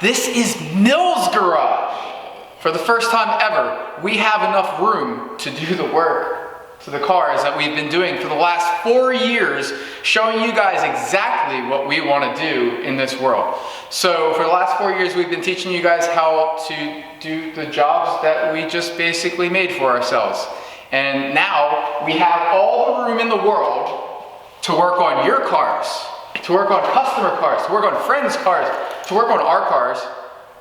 This is Mill's garage. For the first time ever, we have enough room to do the work to the cars that we've been doing for the last 4 years, showing you guys exactly what we want to do in this world. So for the last 4 years, we've been teaching you guys how to do the jobs that we just basically made for ourselves. And now we have all the room in the world to work on your cars, to work on customer cars, to work on friends' cars, to work on our cars.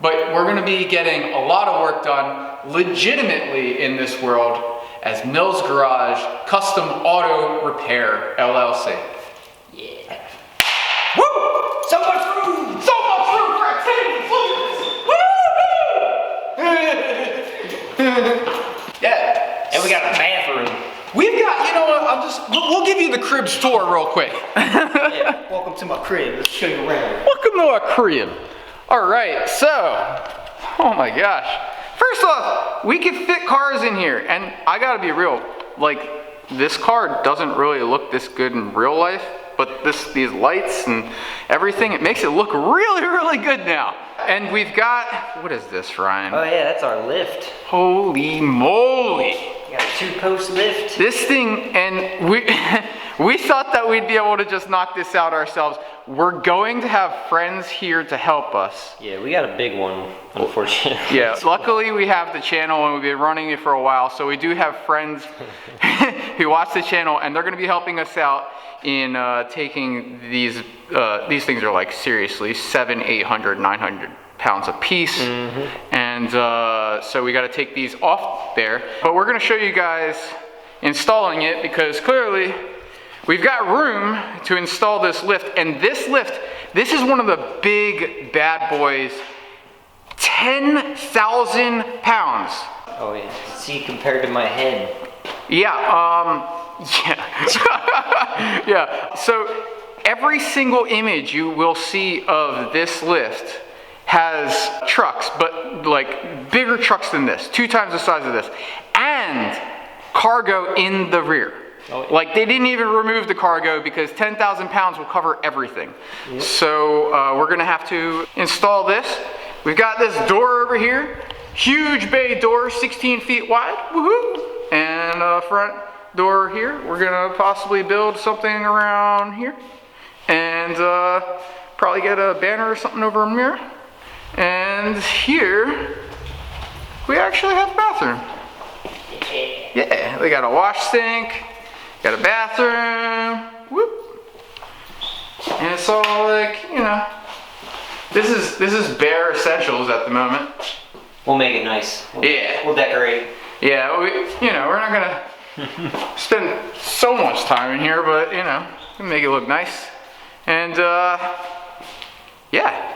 But we're going to be getting a lot of work done legitimately in this world as Mill's Garage Custom Auto Repair LLC. Yeah. Woo! So much room! So much room for activities! Look at this! Yeah. And we got a bathroom. We've got, you know what, we'll give you the crib's tour real quick. Yeah. Welcome to my crib. Let's show you around. Welcome to our crib. All right, so, oh my gosh. First off, we can fit cars in here, and I gotta be real, like, this car doesn't really look this good in real life, but these lights and everything, it makes it look really, really good now. And we've got, what is this, Ryan? Oh yeah, that's our lift. Holy moly. We got a 2-post lift. This thing, and we thought that we'd be able to just knock this out ourselves. We're going to have friends here to help us. Yeah, we got a big one, unfortunately. Yeah, luckily we have the channel and we've been running it for a while, so we do have friends who watch the channel, and they're going to be helping us out in taking these things are like seriously 700, 800, 900 pounds a piece. And so we got to take these off there, but we're going to show you guys installing it, because clearly we've got room to install this lift. And this lift, this is one of the big bad boys, 10,000 pounds. Oh yeah, see, compared to my head. Yeah, yeah. Yeah, so every single image you will see of this lift has trucks, but like bigger trucks than this, 2 times the size of this, and cargo in the rear. Oh, yeah. Like, they didn't even remove the cargo because 10,000 pounds will cover everything. Yep. So we're gonna have to install this. We've got this door over here, huge bay door, 16 feet wide, woohoo! And a front door here. We're gonna possibly build something around here, and probably get a banner or something over a mirror. And here, we actually have a bathroom. Yeah, we got a wash sink, got a bathroom, whoop. And it's all like, you know, this is bare essentials at the moment. We'll make it nice. We'll decorate. Yeah, we're not gonna spend so much time in here, but you know, we'll make it look nice. And yeah.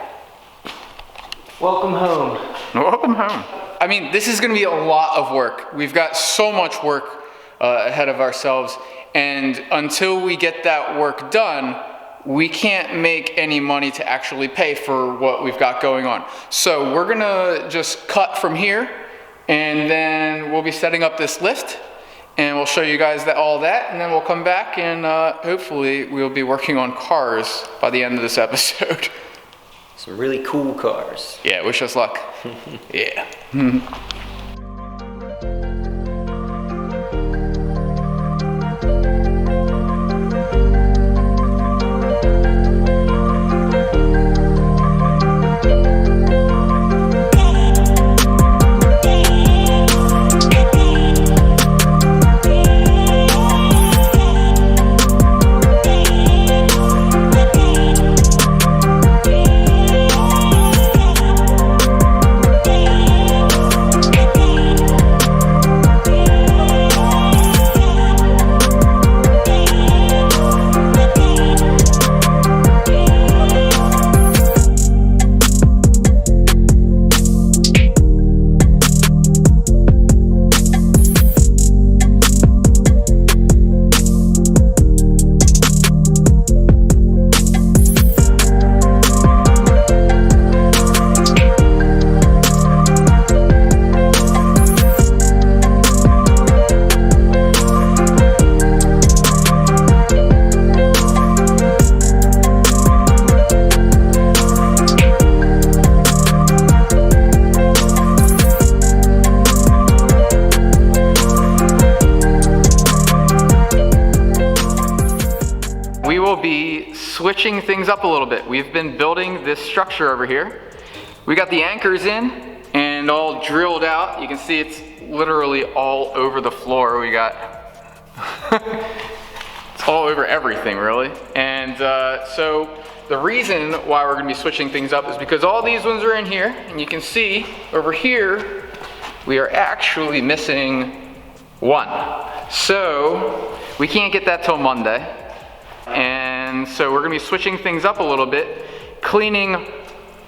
Welcome home. Welcome home. I mean, this is gonna be a lot of work. We've got so much work ahead of ourselves, and until we get that work done, we can't make any money to actually pay for what we've got going on. So we're gonna just cut from here, and then we'll be setting up this lift, and we'll show you guys all that, and then we'll come back, and hopefully we'll be working on cars by the end of this episode. Some really cool cars. Yeah, wish us luck. Yeah. will be switching things up a little bit. We've been building this structure over here. We got the anchors in and all drilled out. You can see it's literally all over the floor. We got, it's all over everything really. And so the reason why we're gonna be switching things up is because all these ones are in here, and you can see over here, we are actually missing one. So we can't get that till Monday. And so we're gonna be switching things up a little bit, cleaning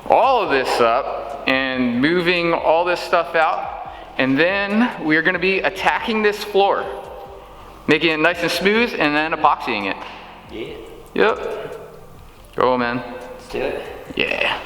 all of this up and moving all this stuff out. And then we're gonna be attacking this floor, making it nice and smooth and then epoxying it. Yeah. Yep. Go, man. Let's do it. Yeah.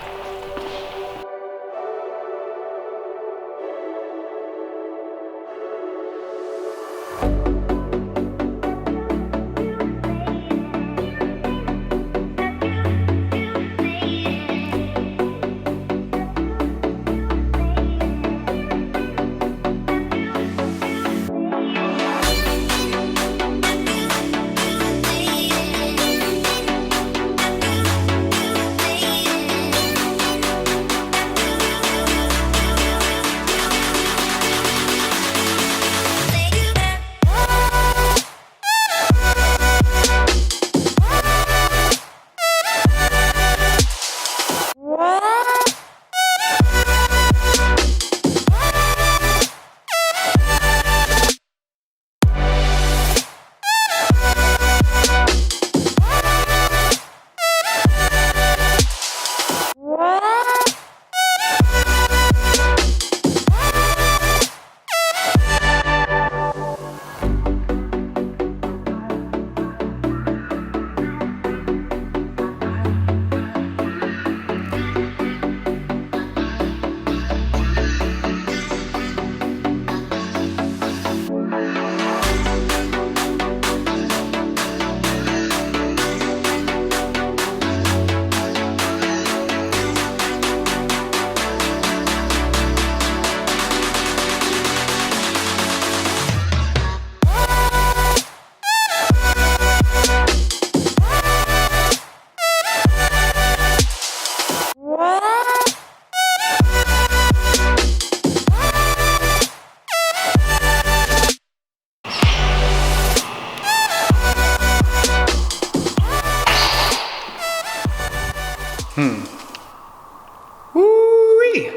Woo-wee.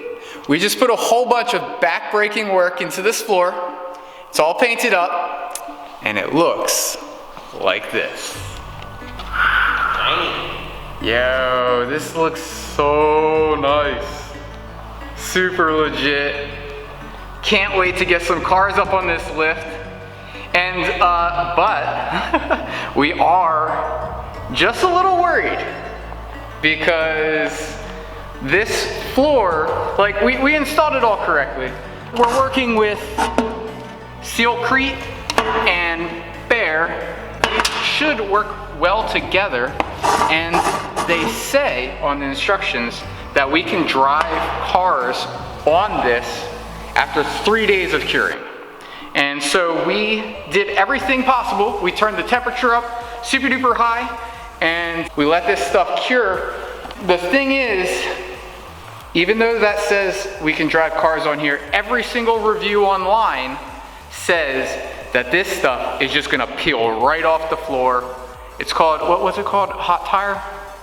We just put a whole bunch of back-breaking work into this floor. It's all painted up, and it looks like this. Yo, this looks so nice. Super legit. Can't wait to get some cars up on this lift. And, but we are just a little worried because this floor, like we installed it all correctly. We're working with Sealcrete and Bear. They should work well together, and they say on the instructions that we can drive cars on this after 3 days of curing. And so we did everything possible. We turned the temperature up super duper high, and we let this stuff cure. The thing is, even though that says we can drive cars on here, every single review online says that this stuff is just gonna peel right off the floor. It's called, what was it called? Hot tire?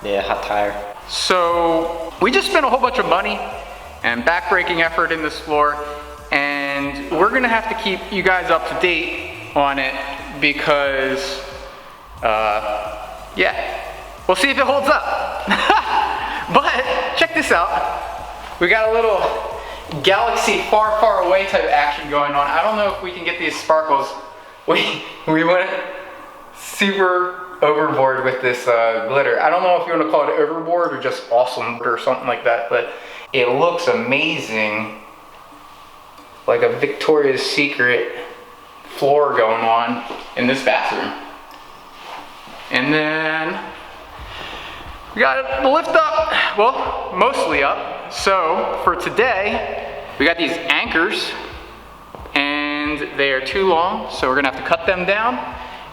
Yeah, hot tire. So we just spent a whole bunch of money and back-breaking effort in this floor, and we're gonna have to keep you guys up to date on it because, yeah, we'll see if it holds up. But check this out. We got a little galaxy far, far away type of action going on. I don't know if we can get these sparkles. We went super overboard with this glitter. I don't know if you want to call it overboard or just awesome or something like that, but it looks amazing. Like a Victoria's Secret floor going on in this bathroom. And then we got the lift up, well, mostly up. So for today, we got these anchors, and they are too long, so we're gonna have to cut them down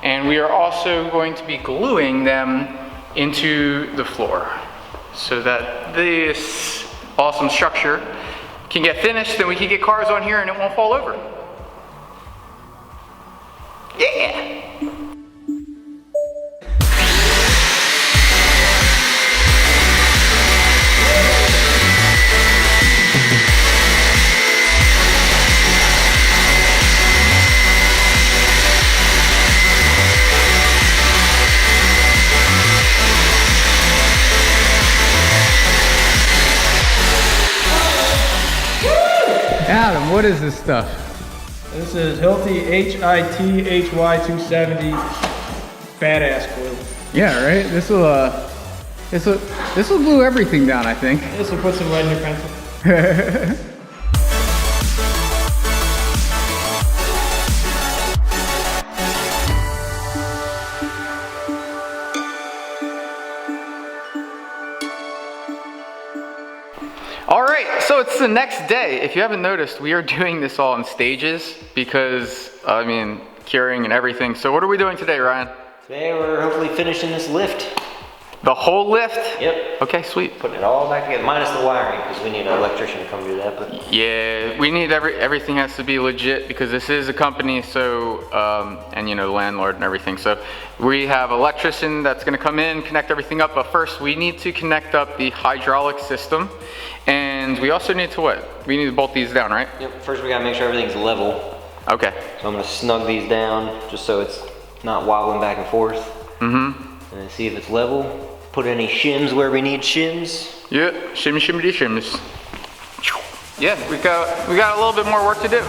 And we are also going to be gluing them into the floor so that this awesome structure can get finished, then we can get cars on here and it won't fall over. Yeah! Adam, what is this stuff? This is Hilti HITHY 270 badass glue. Yeah, right. This will glue everything down, I think. This will put some lead in your pencil. All right, so it's the next day. If you haven't noticed, we are doing this all in stages because, I mean, curing and everything. So what are we doing today, Ryan? Today we're hopefully finishing this lift. The whole lift? Yep. Okay, sweet. Putting it all back together, minus the wiring, because we need an electrician to come do that. But yeah, we need everything has to be legit because this is a company, so, and you know, landlord and everything. So we have an electrician that's gonna come in, connect everything up, but first we need to connect up the hydraulic system. And we also need to what? We need to bolt these down, right? yep, first we gotta make sure everything's level. Okay. So I'm gonna snug these down, just so it's not wobbling back and forth. Mm-hmm. And see if it's level. Put any shims where we need shims. Yeah, shimmy, shimmy, shims. Yeah, we got a little bit more work to do.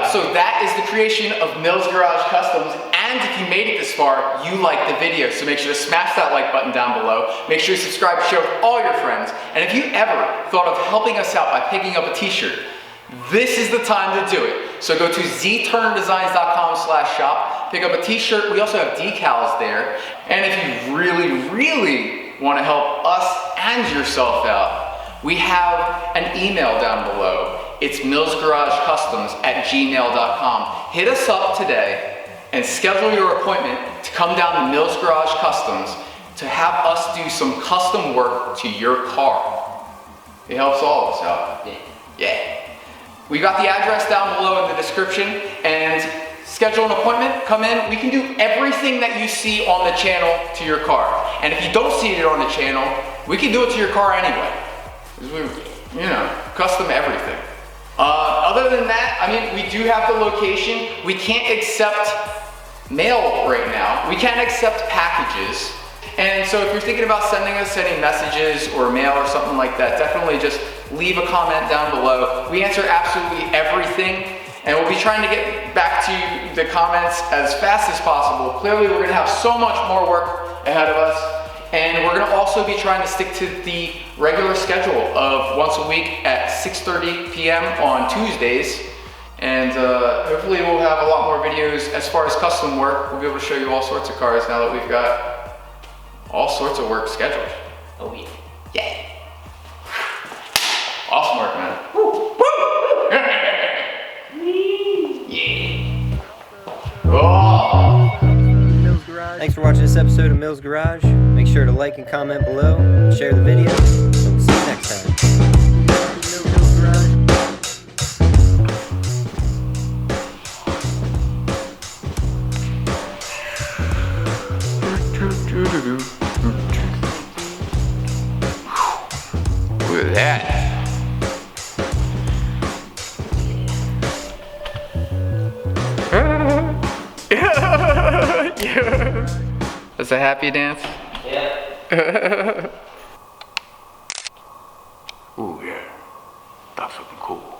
So that is the creation of Mills Garage Customs, and if you made it this far, you liked the video, so make sure to smash that like button down below. Make sure you subscribe, share with all your friends, and if you ever thought of helping us out by picking up a t-shirt, this is the time to do it. So go to zturnerdesigns.com/shop, pick up a t-shirt. We also have decals there, and if you really want to help us and yourself out, we have an email down below. It's millsgaragecustoms@gmail.com. Hit us up today and schedule your appointment to come down to Mills Garage Customs to have us do some custom work to your car. It helps all of us out. Yeah. We got the address down below in the description, and schedule an appointment, come in. We can do everything that you see on the channel to your car. And if you don't see it on the channel, we can do it to your car anyway. You know, custom everything. Other than that, I mean, we do have the location. We can't accept mail right now. We can't accept packages. And so if you're thinking about sending us any messages or mail or something like that, definitely just leave a comment down below. We answer absolutely everything, and we'll be trying to get back to the comments as fast as possible. Clearly, we're gonna have so much more work ahead of us. And we're gonna also be trying to stick to the regular schedule of once a week at 6:30 p.m. on Tuesdays. And hopefully we'll have a lot more videos as far as custom work. We'll be able to show you all sorts of cars now that we've got all sorts of work scheduled. Oh yeah. Yeah. Awesome work, man. Woo! Woo! Yeah. Oh. Thanks for watching this episode of Mills Garage. Make sure to like and comment below, and share the video. So we'll see you next time. Look at that. Yeah. That's a happy dance? Yeah. Ooh, yeah. That's looking cool.